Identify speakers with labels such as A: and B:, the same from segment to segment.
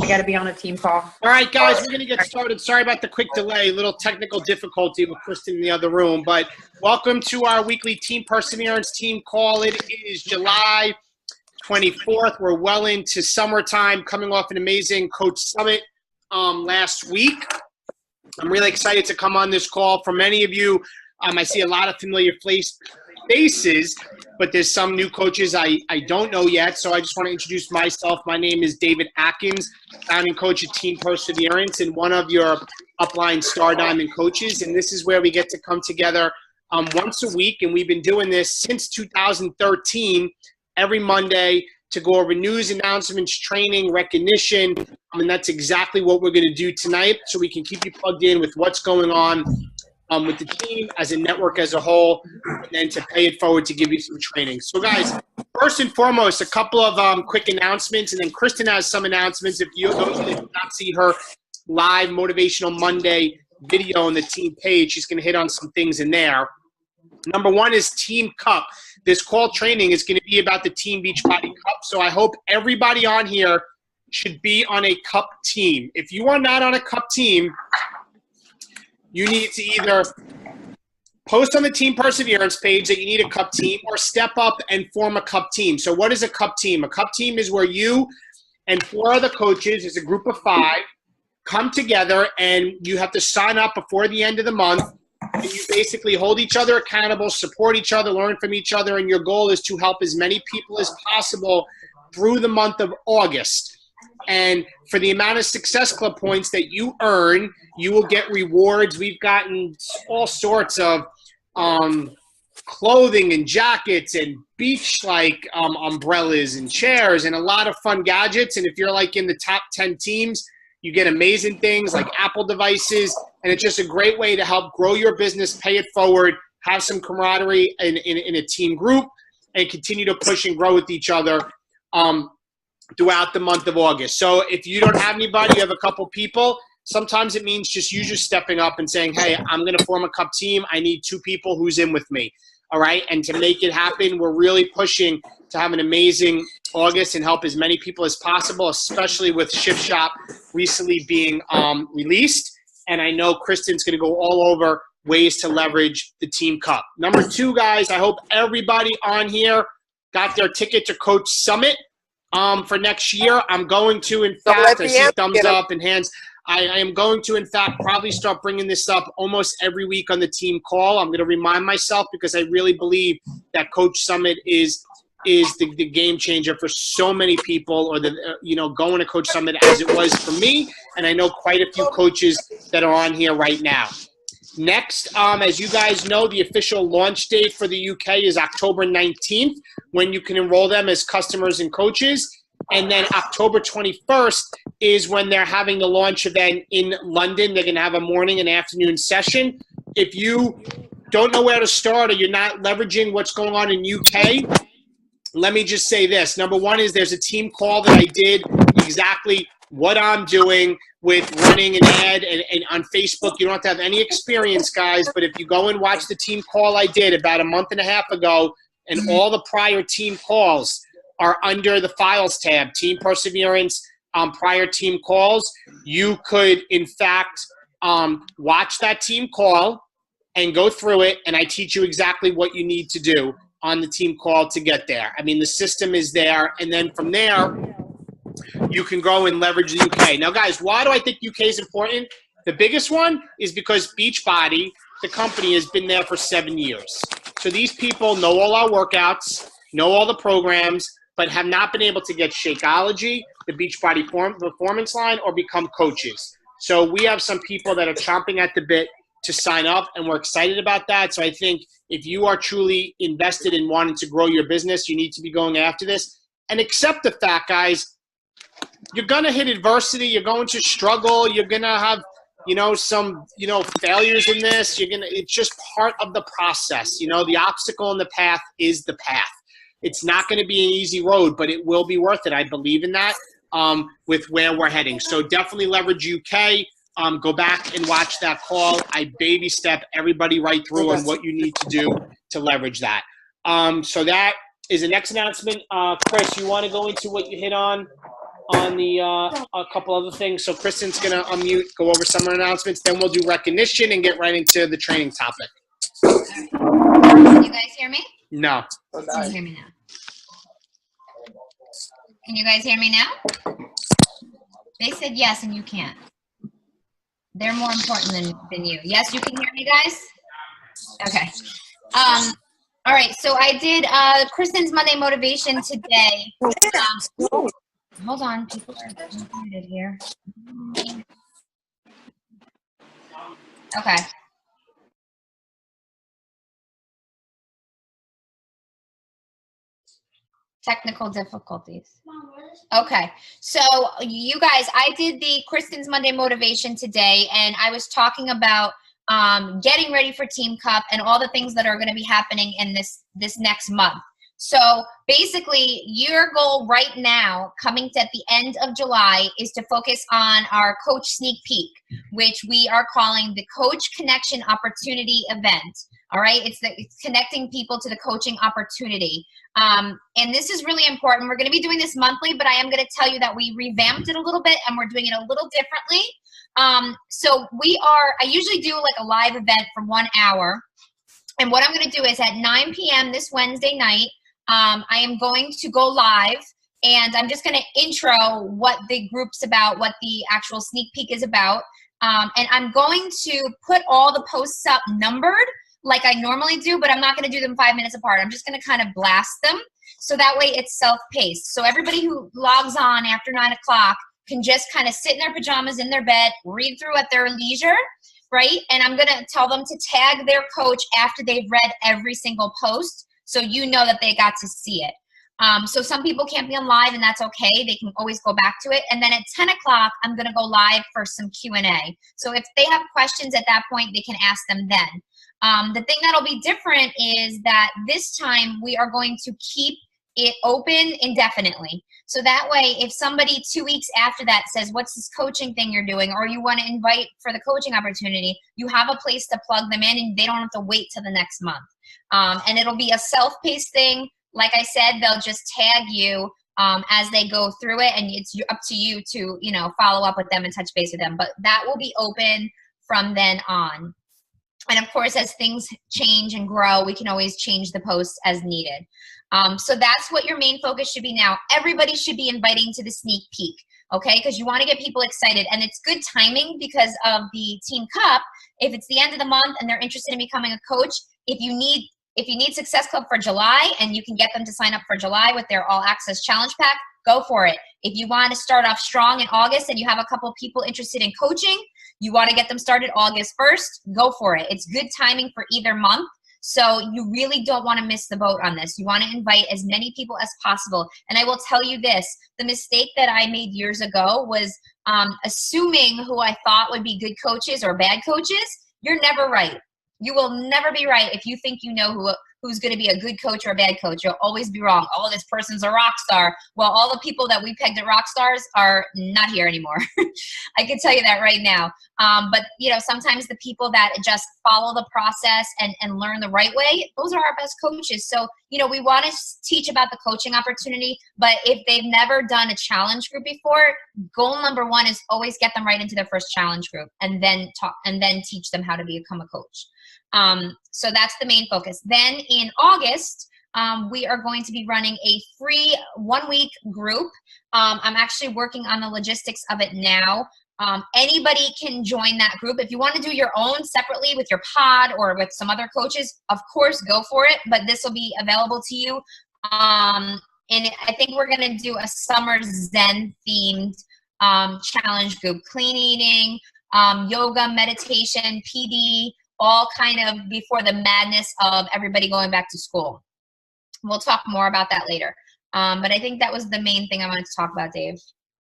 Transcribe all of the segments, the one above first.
A: I got to be on a team call.
B: All right, guys, we're going to get started. Sorry about the quick delay, a little technical difficulty with Kristen in the other room, but welcome to our weekly Team Perseverance team call. It is July 24th. We're well into summertime, coming off an amazing Coach Summit last week. I'm really excited to come on this call. For many of you, I see a lot of familiar faces, but there's some new coaches I don't know yet, so I just want to introduce myself. My name is David Atkins, founding coach at Team Perseverance and one of your upline Star Diamond coaches, and this is where we get to come together once a week, and we've been doing this since 2013, every Monday, to go over news, announcements, training, recognition, and that's exactly what we're going to do tonight, so we can keep you plugged in with what's going on with the team as a network as a whole, and then to pay it forward to give you some training. So guys, first and foremost, a couple of quick announcements, and then Kristen has some announcements. If you those that did not see her live Motivational Monday video on the team page, she's going to hit on some things in there. Number one is Team Cup. This call training is going to be about the Team Beachbody Cup, so I hope everybody on here should be on a Cup team. If you are not on a Cup team, you need to either post on the Team Perseverance page that you need a Cup team or step up and form a Cup team. So what is a Cup team? A Cup team is where you and 4 other coaches, as a group of 5, come together and you have to sign up before the end of the month. And you basically hold each other accountable, support each other, learn from each other, and your goal is to help as many people as possible through the month of August. And for the amount of Success Club points that you earn, you will get rewards. We've gotten all sorts of clothing and jackets and beach-like umbrellas and chairs and a lot of fun gadgets. And if you're like in the top 10 teams, you get amazing things like Apple devices. And it's just a great way to help grow your business, pay it forward, have some camaraderie in a team group, and continue to push and grow with each other throughout the month of August. So if you don't have anybody, you have a couple people, sometimes it means just you just stepping up and saying, hey, I'm going to form a Cup team. I need 2 people who's in with me. All right. And to make it happen, we're really pushing to have an amazing August and help as many people as possible, especially with Shift Shop recently being released. And I know Kristen's going to go all over ways to leverage the Team Cup. Number 2, guys, I hope everybody on here got their ticket to Coach Summit. For next year, I'm going to, in fact, I see thumbs up and hands. I am going to, in fact, probably start bringing this up almost every week on the team call. I'm going to remind myself because I really believe that Coach Summit is the game changer for so many people, or going to Coach Summit as it was for me. And I know quite a few coaches that are on here right now. Next, as you guys know, the official launch date for the UK is October 19th, when you can enroll them as customers and coaches. And then October 21st is when they're having the launch event in London. They're going to have a morning and afternoon session. If you don't know where to start or you're not leveraging what's going on in UK, let me just say this. Number one is there's a team call that I did exactly what I'm doing with running an ad and on Facebook. You don't have to have any experience, guys, but if you go and watch the team call I did about a month and a half ago, and all the prior team calls are under the Files tab, Team Perseverance, prior team calls, you could, in fact, watch that team call and go through it, and I teach you exactly what you need to do on the team call to get there. I mean, the system is there, and then from there, you can go and leverage the UK. Now, guys, why do I think UK is important? The biggest one is because Beachbody, the company, has been there for 7 years. So these people know all our workouts, know all the programs, but have not been able to get Shakeology, the Beachbody Performance line, or become coaches. So we have some people that are chomping at the bit to sign up, and we're excited about that. So I think if you are truly invested in wanting to grow your business, you need to be going after this. And accept the fact, guys, you're going to hit adversity. You're going to struggle. You're going to have, some, failures in this. It's just part of the process. The obstacle in the path is the path. It's not going to be an easy road, but it will be worth it. I believe in that with where we're heading. So definitely leverage UK. Go back and watch that call. I baby step everybody right through on what you need to do to leverage that. So that is the next announcement. Chris, you want to go into what you hit on on the a couple other things. So Kristen's going to unmute, go over some announcements. Then we'll do recognition and get right into the training topic.
A: Can you guys hear me?
B: No.
A: Can you hear me now? Can you guys hear me now? They said yes, and you can't. They're more important than you. Yes, you can hear me, guys? Okay. All right, so I did Kristen's Monday Motivation today. Hold on, people are muted here. Okay. Technical difficulties. Okay, so you guys, I did the Kristen's Monday Motivation today, and I was talking about getting ready for Team Cup and all the things that are going to be happening in this next month. So basically, your goal right now, coming to at the end of July, is to focus on our Coach Sneak Peek, which we are calling the Coach Connection Opportunity Event. All right, it's connecting people to the coaching opportunity. And this is really important. We're going to be doing this monthly, but I am going to tell you that we revamped it a little bit and we're doing it a little differently. So I usually do like a live event for 1 hour. And what I'm going to do is at 9 p.m. this Wednesday night, I am going to go live, and I'm just going to intro what the group's about, what the actual sneak peek is about. And I'm going to put all the posts up numbered like I normally do, but I'm not going to do them 5 minutes apart. I'm just going to kind of blast them. So that way it's self-paced. So everybody who logs on after 9 o'clock can just kind of sit in their pajamas in their bed, read through at their leisure, right? And I'm going to tell them to tag their coach after they've read every single post, so you know that they got to see it. So some people can't be on live, and that's okay. They can always go back to it. And then at 10 o'clock, I'm going to go live for some Q&A. So if they have questions at that point, they can ask them then. The thing that'll be different is that this time we are going to keep it open indefinitely. So that way, if somebody 2 weeks after that says, what's this coaching thing you're doing, or you want to invite for the coaching opportunity, you have a place to plug them in and they don't have to wait till the next month. And it'll be a self-paced thing. Like I said, they'll just tag you as they go through it, and it's up to you to, follow up with them and touch base with them. But that will be open from then on. And of course, as things change and grow, we can always change the posts as needed. So that's what your main focus should be now. Everybody should be inviting to the sneak peek, okay? Because you want to get people excited. And it's good timing because of the Team Cup. If it's the end of the month and they're interested in becoming a coach, if you need Success Club for July and you can get them to sign up for July with their All Access Challenge Pack, go for it. If you want to start off strong in August and you have a couple of people interested in coaching, you want to get them started August 1st, go for it. It's good timing for either month. So you really don't want to miss the boat on this. You want to invite as many people as possible. And I will tell you this, the mistake that I made years ago was assuming who I thought would be good coaches or bad coaches. You're never right. You will never be right if you think you know who's going to be a good coach or a bad coach. You'll always be wrong. Oh, this person's a rock star. Well, all the people that we pegged at rock stars are not here anymore. I can tell you that right now. But, sometimes the people that just follow the process and learn the right way, those are our best coaches. So, we want to teach about the coaching opportunity, but if they've never done a challenge group before, goal number one is always get them right into their first challenge group and then teach them how to become a coach. So that's the main focus. Then in August, we are going to be running a free 1-week group. I'm actually working on the logistics of it now. Anybody can join that group. If you want to do your own separately with your pod or with some other coaches, of course, go for it. But this will be available to you. And I think we're going to do a summer Zen themed challenge group, clean eating, yoga, meditation, PD, all kind of before the madness of everybody going back to school. We'll talk more about that later. But I think that was the main thing I wanted to talk about, Dave.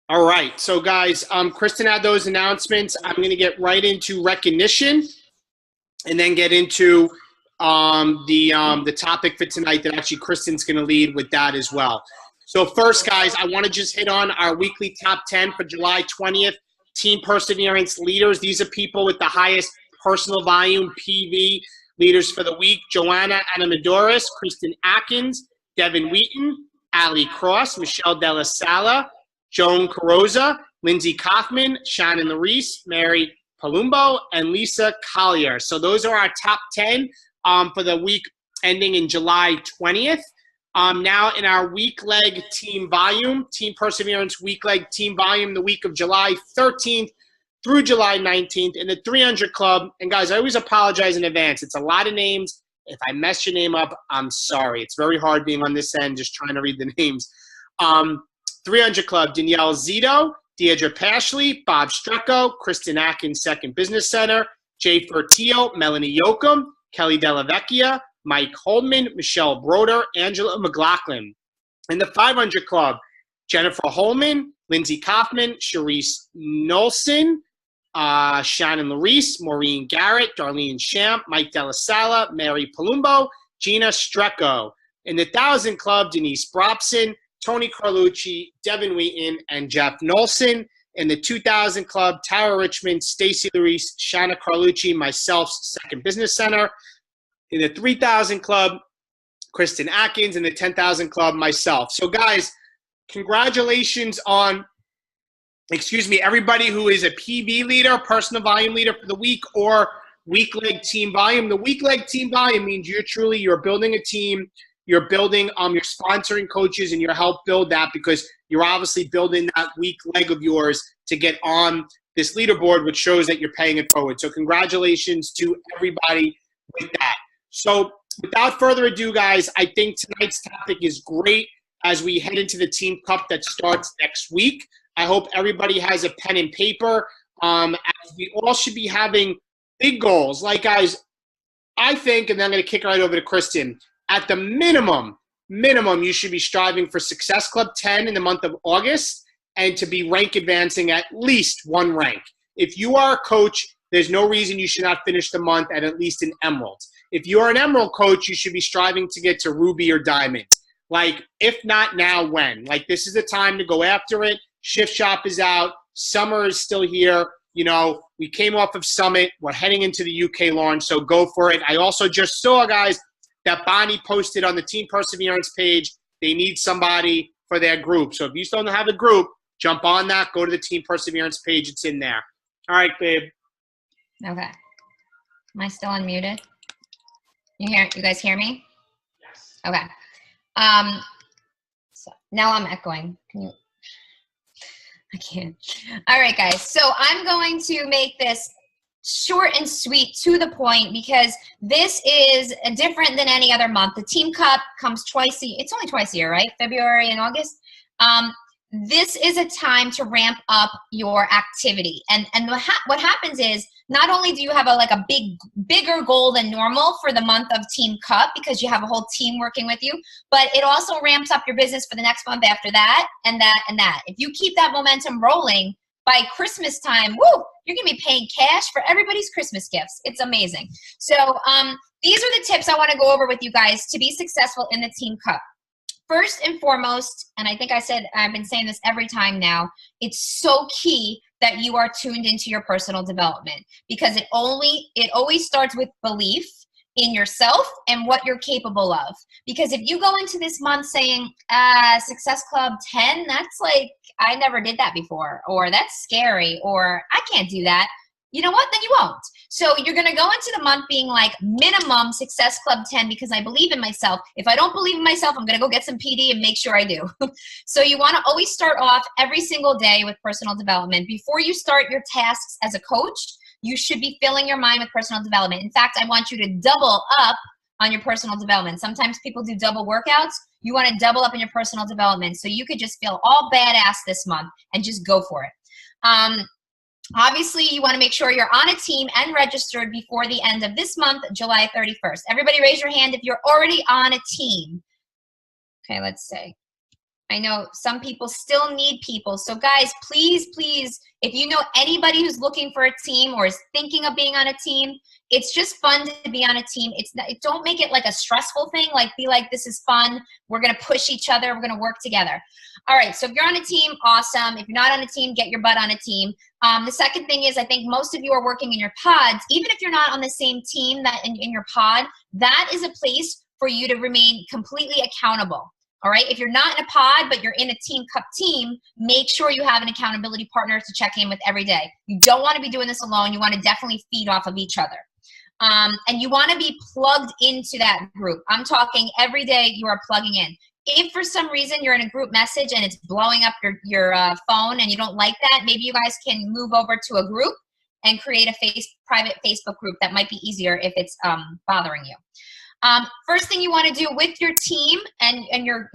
B: All right. So, guys, Kristen had those announcements. I'm going to get right into recognition and then get into the topic for tonight that actually Kristen's going to lead with that as well. So first, guys, I want to just hit on our weekly top 10 for July 20th. Team Perseverance leaders. These are people with the highest personal volume PV leaders for the week. Joanna Anamodoris, Kristen Atkins, Devin Wheaton, Ali Cross, Michelle Della Sala, Joan Carrozza, Lindsay Kaufman, Shannon Larice, Mary Palumbo, and Lisa Collier. So those are our top 10 for the week ending in July 20th. Now in our week leg team volume, Team Perseverance week leg team volume, the week of July 13th through July 19th in the 300 Club. And guys, I always apologize in advance. It's a lot of names. If I mess your name up, I'm sorry. It's very hard being on this end, just trying to read the names. 300 Club, Danielle Zito, Deirdre Pashley, Bob Strecco, Kristen Atkins, Second Business Center, Jay Fertillo, Melanie Yoakum, Kelly Delavecchia, Mike Holdman, Michelle Broder, Angela McLaughlin. In the 500 Club, Jennifer Holman, Lindsay Kaufman, Sharice Nolson, Shannon Larice, Maureen Garrett, Darlene Champ, Mike Delasala, Mary Palumbo, Gina Strecco. In the 1,000 Club, Denise Brobson, Tony Carlucci, Devin Wheaton, and Jeff Nolson. In the 2,000 Club, Tara Richmond, Stacy Larice, Shanna Carlucci, myself, Second Business Center. In the 3,000 Club, Kristen Atkins. In the 10,000 Club, myself. So guys, congratulations on, everybody who is a PV leader, personal volume leader for the week, or week leg team volume. The week leg team volume means you're building a team. You're building, you're sponsoring coaches, and you're help build that because you're obviously building that weak leg of yours to get on this leaderboard, which shows that you're paying it forward. So congratulations to everybody with that. So without further ado, guys, I think tonight's topic is great as we head into the Team Cup that starts next week. I hope everybody has a pen and paper, as we all should be having big goals. Like, guys, I think, and then I'm going to kick it right over to Kristen, at the minimum, you should be striving for Success Club 10 in the month of August and to be rank advancing at least one rank. If you are a coach, there's no reason you should not finish the month at least an Emerald. If you're an Emerald coach, you should be striving to get to Ruby or Diamond. Like, if not now, when? Like, this is the time to go after it. Shift Shop is out. Summer is still here. You know, we came off of Summit. We're heading into the UK launch, so go for it. I also just saw, guys, that Bonnie posted on the Team Perseverance page. They need somebody for their group. So if you still don't have a group, jump on that. Go to the Team Perseverance page. It's in there. All right, babe.
A: Okay. Am I still unmuted? You guys hear me?
B: Yes.
A: Okay. So now I'm echoing. I can't. All right, guys. So I'm going to make this short and sweet, to the point, because this is different than any other month. The Team Cup comes it's only twice a year, right? February and August. This is a time to ramp up your activity. And what happens is, not only do you have a bigger goal than normal for the month of Team Cup because you have a whole team working with you, but it also ramps up your business for the next month after that and that and that. If you keep that momentum rolling, by Christmas time, woo, you're going to be paying cash for everybody's Christmas gifts. It's amazing. So these are the tips I want to go over with you guys to be successful in the Team Cup. First and foremost, and I think I've been saying this every time now, it's so key that you are tuned into your personal development, because it always starts with belief in yourself and what you're capable of. Because if you go into this month saying, Success Club 10, that's like, I never did that before, or that's scary, or I can't do that, you know what? Then you won't. So you're going to go into the month being like, minimum Success Club 10 because I believe in myself. If I don't believe in myself, I'm going to go get some PD and make sure I do. So you want to always start off every single day with personal development. Before you start your tasks as a coach, you should be filling your mind with personal development. In fact, I want you to double up on your personal development. Sometimes people do double workouts. You want to double up in your personal development so you could just feel all badass this month and just go for it. Obviously, you want to make sure you're on a team and registered before the end of this month, July 31st. Everybody raise your hand if you're already on a team. Okay, let's see. I know some people still need people. So guys, please, if you know anybody who's looking for a team or is thinking of being on a team, it's just fun to be on a team. Don't make it like a stressful thing. Like, be like, this is fun. We're going to push each other. We're going to work together. All right. So if you're on a team, awesome. If you're not on a team, get your butt on a team. The second thing is, I think most of you are working in your pods. Even if you're not on the same team that in your pod, that is a place for you to remain completely accountable. All right. If you're not in a pod, but you're in a team cup team, make sure you have an accountability partner to check in with every day. You don't want to be doing this alone. You want to definitely feed off of each other. And you want to be plugged into that group. I'm talking every day you are plugging in. If for some reason you're in a group message and it's blowing up your phone and you don't like that, maybe you guys can move over to a group and create a private Facebook group. That might be easier if it's bothering you. First thing you want to do with your team and your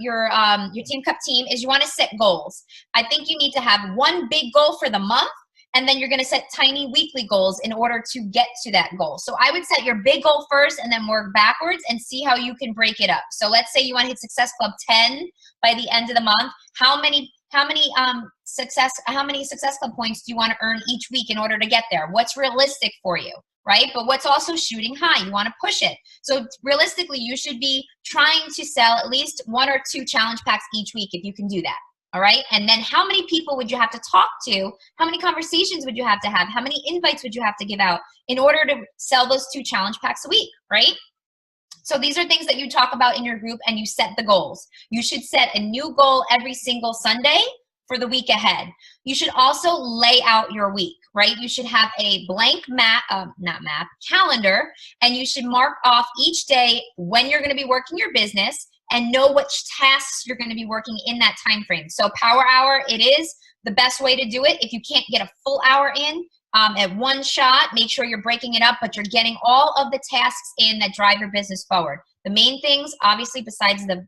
A: team cup team is you want to set goals. I think you need to have one big goal for the month, and then you're going to set tiny weekly goals in order to get to that goal. So I would set your big goal first and then work backwards and see how you can break it up. So let's say you want to hit Success Club 10 by the end of the month. How many Success Club points do you want to earn each week in order to get there? What's realistic for you? Right? But what's also shooting high? You want to push it. So realistically, you should be trying to sell at least 1 or 2 challenge packs each week if you can do that. All right. And then how many people would you have to talk to? How many conversations would you have to have? How many invites would you have to give out in order to sell those 2 challenge packs a week? Right? So these are things that you talk about in your group and you set the goals. You should set a new goal every single Sunday for the week ahead. You should also lay out your week, right? You should have a blank calendar, and you should mark off each day when you're going to be working your business and know which tasks you're going to be working in that time frame. So power hour, it is the best way to do it. If you can't get a full hour in at one shot, make sure you're breaking it up, but you're getting all of the tasks in that drive your business forward. The main things, obviously, besides the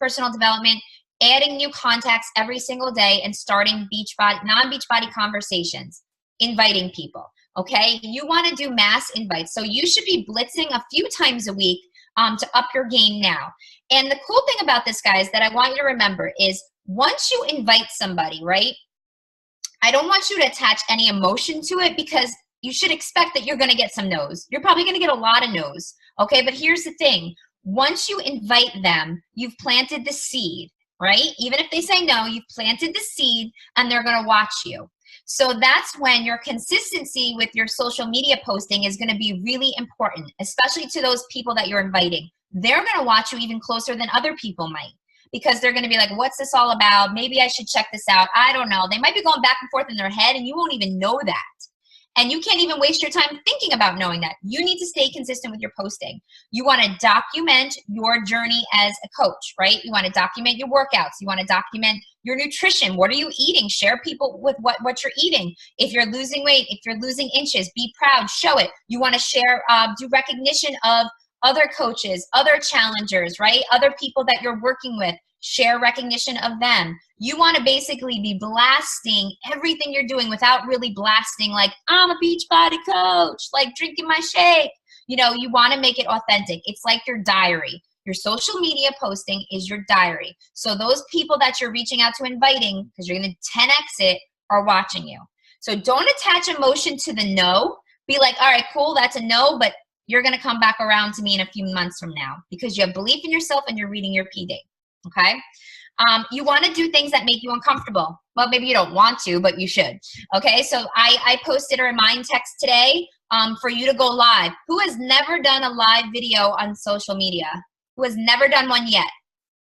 A: personal development, adding new contacts every single day and starting non-Beachbody conversations, inviting people, okay? You want to do mass invites. So you should be blitzing a few times a week to up your game now. And the cool thing about this, guys, that I want you to remember is once you invite somebody, right, I don't want you to attach any emotion to it because you should expect that you're going to get some no's. You're probably going to get a lot of no's, okay? But here's the thing. Once you invite them, you've planted the seed. Right? Even if they say no, you've planted the seed and they're going to watch you. So that's when your consistency with your social media posting is going to be really important, especially to those people that you're inviting. They're going to watch you even closer than other people might because they're going to be like, what's this all about? Maybe I should check this out. I don't know. They might be going back and forth in their head and you won't even know that. And you can't even waste your time thinking about knowing that. You need to stay consistent with your posting. You want to document your journey as a coach, right? You want to document your workouts. You want to document your nutrition. What are you eating? Share people with what you're eating. If you're losing weight, if you're losing inches, be proud, show it. You want to share, do recognition of other coaches, other challengers, right? Other people that you're working with. Share recognition of them. You want to basically be blasting everything you're doing without really blasting like, I'm a Beachbody coach, like drinking my shake. You know, you want to make it authentic. It's like your diary. Your social media posting is your diary. So those people that you're reaching out to inviting, because you're going to 10x it, are watching you. So don't attach emotion to the no. Be like, all right, cool, that's a no, but you're going to come back around to me in a few months from now because you have belief in yourself and you're reading your PD. Okay. You want to do things that make you uncomfortable. Well, maybe you don't want to, but you should. Okay. So I posted a remind text today for you to go live. Who has never done a live video on social media? Who has never done one yet?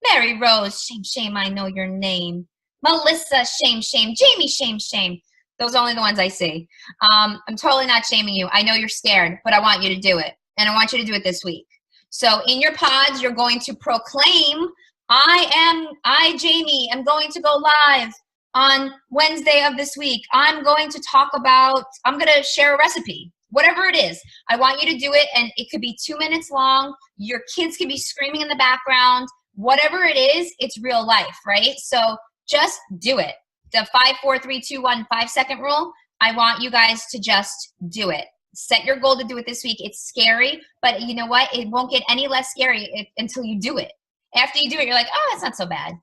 A: Mary Rose, shame, shame, I know your name. Melissa, shame, shame. Jamie, shame, shame. Those are only the ones I see. I'm totally not shaming you. I know you're scared, but I want you to do it. And I want you to do it this week. So in your pods, you're going to proclaim, Jamie, am going to go live on Wednesday of this week. I'm going to share a recipe, whatever it is. I want you to do it, and it could be 2 minutes long. Your kids can be screaming in the background. Whatever it is, it's real life, right? So just do it. The 5, 4, 3, 2, 1, 5-second rule, I want you guys to just do it. Set your goal to do it this week. It's scary, but you know what? It won't get any less scary until you do it. After you do it, you're like, oh, it's not so bad.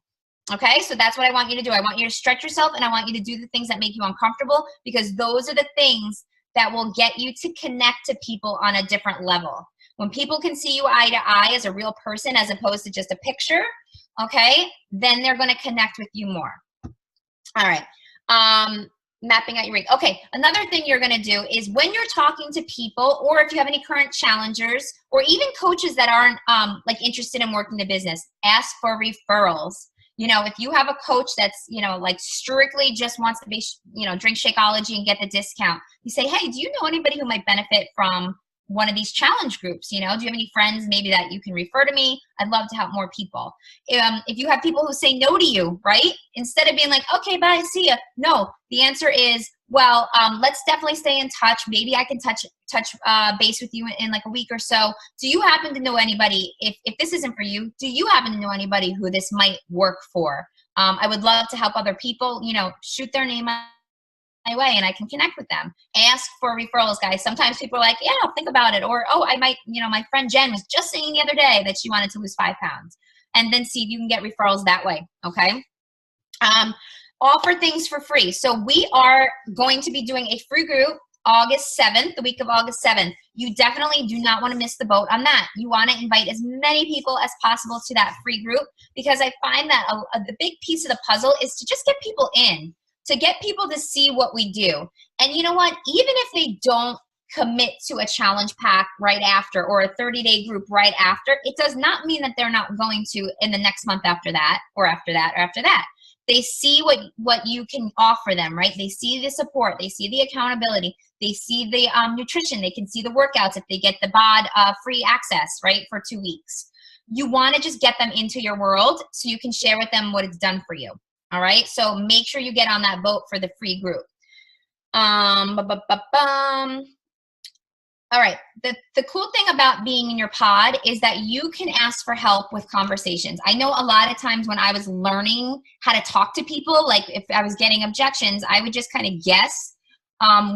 A: Okay, so that's what I want you to do. I want you to stretch yourself, and I want you to do the things that make you uncomfortable because those are the things that will get you to connect to people on a different level. When people can see you eye to eye as a real person as opposed to just a picture, okay, then they're going to connect with you more. All right. Mapping out your week. Okay, another thing you're going to do is when you're talking to people, or if you have any current challengers or even coaches that aren't like interested in working the business, ask for referrals. You know, if you have a coach that's, you know, like strictly just wants to be, you know, drink Shakeology and get the discount, you say, hey, do you know anybody who might benefit from one of these challenge groups? You know, do you have any friends maybe that you can refer to me? I'd love to help more people. If you have people who say no to you, right? Instead of being like, okay, bye, see ya. No, the answer is, well, let's definitely stay in touch. Maybe I can touch base with you in like a week or so. Do you happen to know anybody, if this isn't for you, do you happen to know anybody who this might work for? I would love to help other people, you know, shoot their name out my way and I can connect with them. Ask for referrals, guys. Sometimes people are like, yeah, I'll think about it. Or, oh, I might, you know, my friend Jen was just saying the other day that she wanted to lose 5 pounds. And then see if you can get referrals that way, okay? Offer things for free. So we are going to be doing a free group August 7th, the week of August 7th. You definitely do not want to miss the boat on that. You want to invite as many people as possible to that free group, because I find that the big piece of the puzzle is to just get people in, to get people to see what we do. And you know what? Even if they don't commit to a challenge pack right after, or a 30-day group right after, it does not mean that they're not going to in the next month after that, or after that, or after that. They see what you can offer them, right? They see the support, they see the accountability, they see the nutrition, they can see the workouts if they get the BOD free access, right, for 2 weeks. You want to just get them into your world so you can share with them what it's done for you. All right, so make sure you get on that boat for the free group. All right, the cool thing about being in your pod is that you can ask for help with conversations. I know a lot of times when I was learning how to talk to people, like if I was getting objections, I would just kind of guess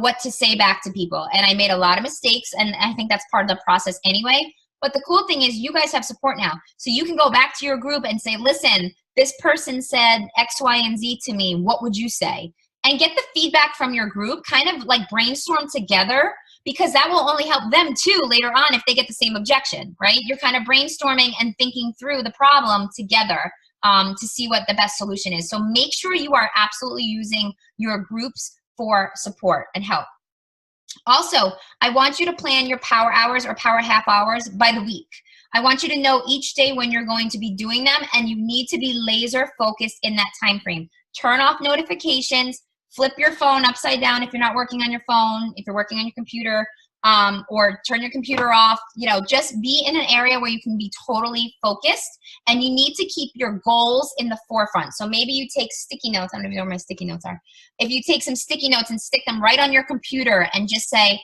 A: what to say back to people. And I made a lot of mistakes, and I think that's part of the process anyway. But the cool thing is you guys have support now. So you can go back to your group and say, listen, this person said X, Y, and Z to me. What would you say? And get the feedback from your group, kind of like brainstorm together, because that will only help them too later on if they get the same objection, right? You're kind of brainstorming and thinking through the problem together to see what the best solution is. So make sure you are absolutely using your groups for support and help. Also, I want you to plan your power hours or power half hours by the week. I want you to know each day when you're going to be doing them, and you need to be laser focused in that time frame. Turn off notifications, flip your phone upside down if you're not working on your phone, if you're working on your computer, or turn your computer off. You know, just be in an area where you can be totally focused, and you need to keep your goals in the forefront. So maybe you take sticky notes. I don't even know where my sticky notes are. If you take some sticky notes and stick them right on your computer and just say,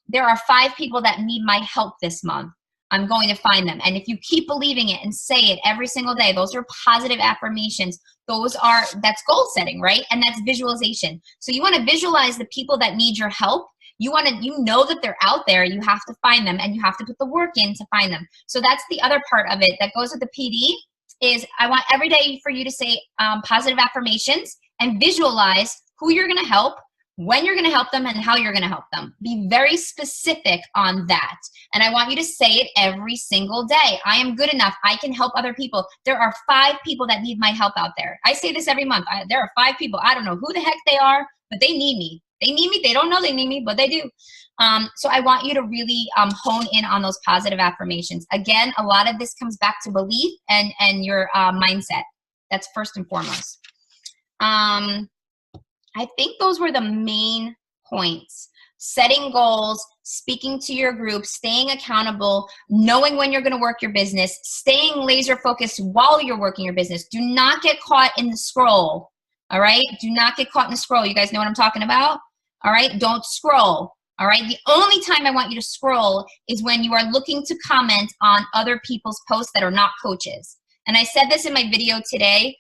A: there are 5 people that need my help this month. I'm going to find them. And if you keep believing it and say it every single day, those are positive affirmations. That's goal setting, right? And that's visualization. So you want to visualize the people that need your help. You know that they're out there. You have to find them, and you have to put the work in to find them. So that's the other part of it that goes with the PD is I want every day for you to say positive affirmations and visualize who you're going to help, when you're going to help them, and how you're going to help them. Be very specific on that. And I want you to say it every single day. I am good enough. I can help other people. There are 5 people that need my help out there. I say this every month. There are 5 people. I don't know who the heck they are, but they need me. They need me. They don't know they need me, but they do. So I want you to really hone in on those positive affirmations. Again, a lot of this comes back to belief and your mindset. That's first and foremost. I think those were the main points. Setting goals, speaking to your group, staying accountable, knowing when you're going to work your business, staying laser focused while you're working your business. Do not get caught in the scroll. All right? Do not get caught in the scroll. You guys know what I'm talking about? All right? Don't scroll. All right? The only time I want you to scroll is when you are looking to comment on other people's posts that are not coaches. And I said this in my video today.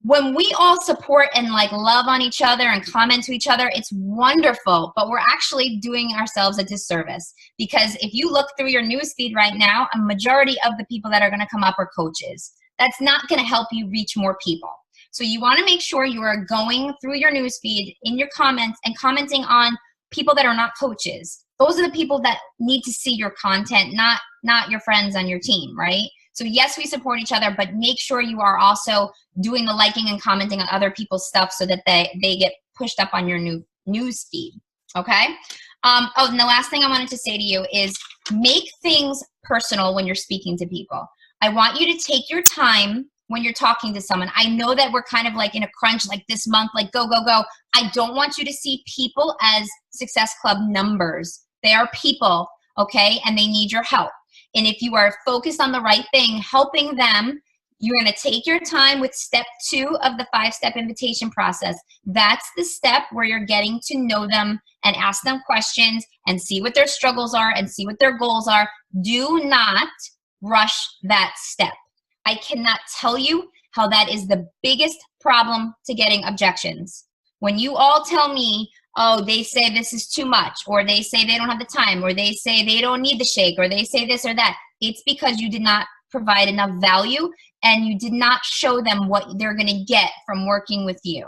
A: When we all support and like love on each other and comment to each other, it's wonderful, but we're actually doing ourselves a disservice, because if you look through your newsfeed right now, a majority of the people that are going to come up are coaches. That's not going to help you reach more people. So you want to make sure you are going through your newsfeed in your comments and commenting on people that are not coaches. Those are the people that need to see your content, not not your friends on your team, right? So yes, we support each other, but make sure you are also doing the liking and commenting on other people's stuff so that they get pushed up on your news feed, okay? Oh, and the last thing I wanted to say to you is make things personal when you're speaking to people. I want you to take your time when you're talking to someone. I know that we're kind of like in a crunch like this month, like go, go, go. I don't want you to see people as Success Club numbers. They are people, okay? And they need your help. And if you are focused on the right thing, helping them, you're going to take your time with step 2 of the 5-step invitation process. That's the step where you're getting to know them and ask them questions and see what their struggles are and see what their goals are. Do not rush that step. I cannot tell you how that is the biggest problem to getting objections. When you all tell me, oh, they say this is too much, or they say they don't have the time, or they say they don't need the shake, or they say this or that, it's because you did not provide enough value and you did not show them what they're going to get from working with you.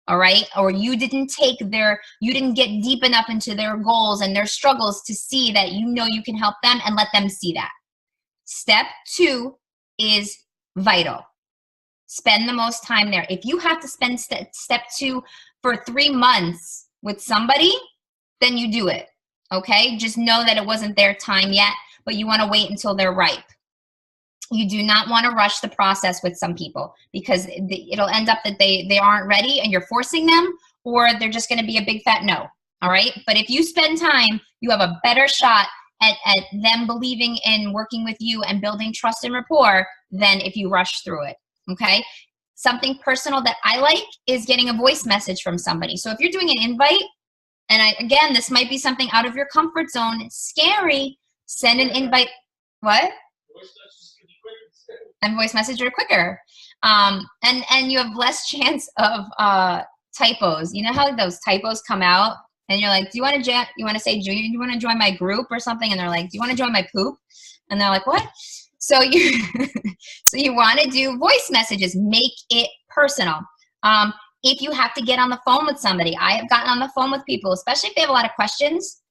A: All right? Or you didn't get deep enough into their goals and their struggles to see that you know you can help them and let them see that. Step 2 is vital. Spend the most time there. If you have to spend step 2 for 3 months with somebody, then you do it, okay? Just know that it wasn't their time yet, but you want to wait until they're ripe. You do not want to rush the process with some people because it'll end up that they aren't ready and you're forcing them, or they're just going to be a big fat no, all right? But if you spend time, you have a better shot at them believing in working with you and building trust and rapport than if you rush through it, okay? Something personal that I like is getting a voice message from somebody. So if you're doing an invite, and again, this might be something out of your comfort zone, it's scary, send an invite. What? And voice message are quicker. And you have less chance of typos. You know how those typos come out? And you're like, do you want to say, Junior, do you want to join my group or something? And they're like, do you want to join my poop? And they're like, what? So you want to do voice messages. Make it personal. If you have to get on the phone with somebody, I have gotten on the phone with people, especially if they have a lot of questions.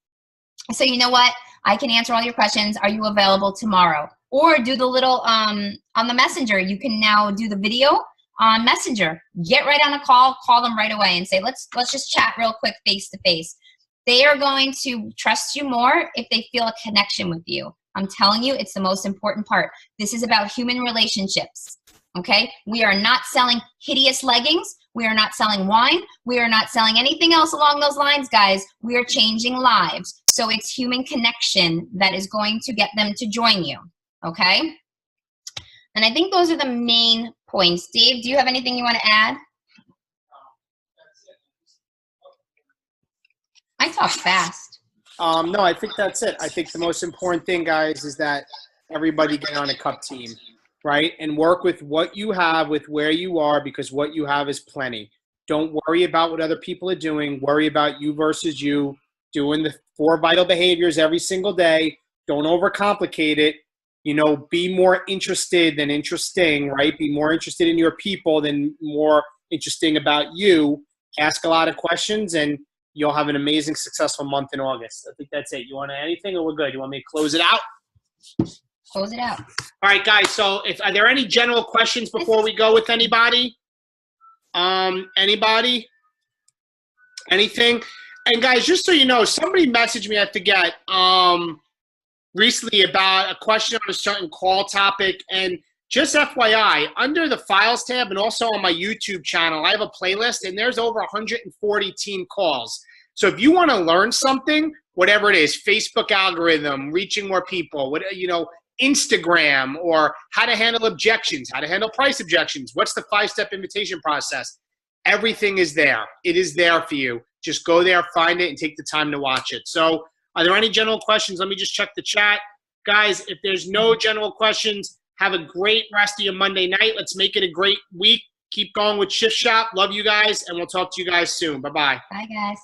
A: So you know what? I can answer all your questions. Are you available tomorrow? Or do the little, on the messenger, you can now do the video on Messenger. Get right on a call them right away and say, let's just chat real quick face to face. They are going to trust you more if they feel a connection with you. I'm telling you, it's the most important part. This is about human relationships, okay? We are not selling hideous leggings. We are not selling wine. We are not selling anything else along those lines, guys. We are changing lives. So it's human connection that is going to get them to join you, okay? And I think those are the main points. Dave, do you have anything you want to add? I talk fast.
B: No, I think that's it. I think the most important thing, guys, is that everybody get on a cup team, right? And work with what you have, with where you are, because what you have is plenty. Don't worry about what other people are doing. Worry about you versus you, doing the 4 vital behaviors every single day. Don't overcomplicate it. You know, be more interested than interesting, right? Be more interested in your people than more interesting about you. Ask a lot of questions, and you'll have an amazing, successful month in August. I think that's it. You want to add anything, or we're good? You want me to close it out?
A: Close it out.
B: All right, guys. So are there any general questions before we go with anybody? Anybody? Anything? And guys, just so you know, somebody messaged me, I forget, recently about a question on a certain call topic. And just FYI, under the files tab and also on my YouTube channel, I have a playlist, and there's over 140 team calls. So if you want to learn something, whatever it is, Facebook algorithm, reaching more people, Instagram, or how to handle objections, how to handle price objections, what's the 5-step invitation process, everything is there. It is there for you. Just go there, find it, and take the time to watch it. So are there any general questions? Let me just check the chat. Guys, if there's no general questions, have a great rest of your Monday night. Let's make it a great week. Keep going with Shift Shop. Love you guys, and we'll talk to you guys soon. Bye-bye.
A: Bye, guys.